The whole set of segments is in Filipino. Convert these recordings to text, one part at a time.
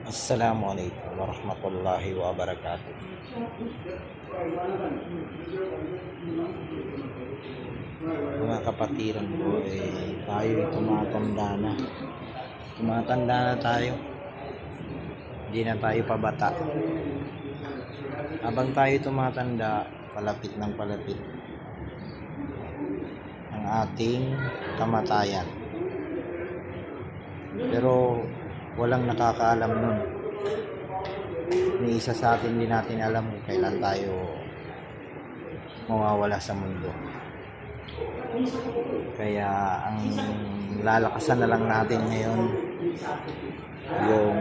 Assalamualaikum warahmatullahi wabarakatuh. Mga kapatiran ko, tayo tumatanda na. Tumatanda na tayo. Hindi na tayo pabata. Habang tayo tumatanda, palapit ng palapit ang ating kamatayan. Pero walang nakakaalam nun. Ni isa sa atin din natin alam kung kailan tayo mawawala sa mundo. Kaya ang lalakasan na lang natin ngayon yung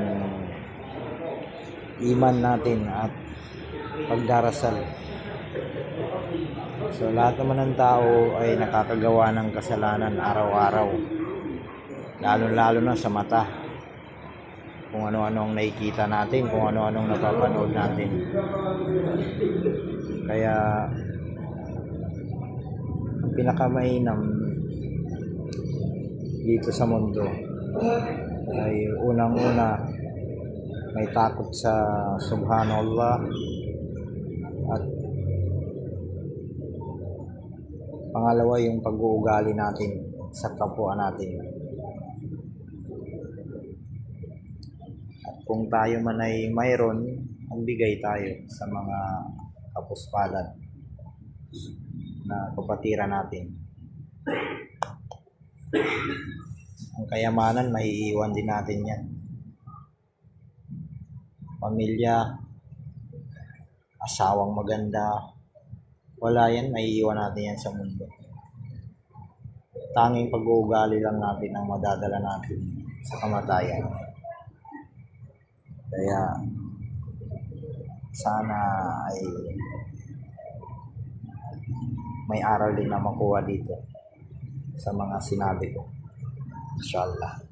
iman natin at pagdarasal. So lahat naman ng tao ay nakakagawa ng kasalanan araw-araw. Lalo-lalo na sa mata. Kung ano-ano ang nakikita natin, kung ano-ano ang napapanood natin. Kaya ang pinakamainam dito sa mundo ay unang-una may takot sa Subhanallah at pangalawa yung pag-uugali natin sa kapwa natin. Kung tayo man ay mayroon, magbigay tayo sa mga kapuspalad na kapatiran natin. Ang kayamanan, maiiwan din natin yan. Pamilya, asawang maganda, wala yan, maiiwan natin yan sa mundo. Tanging pag-uugali lang natin ang madadala natin sa kamatayan. Kaya sana ay may aral din na makuha dito sa mga sinabi ko. Inshallah.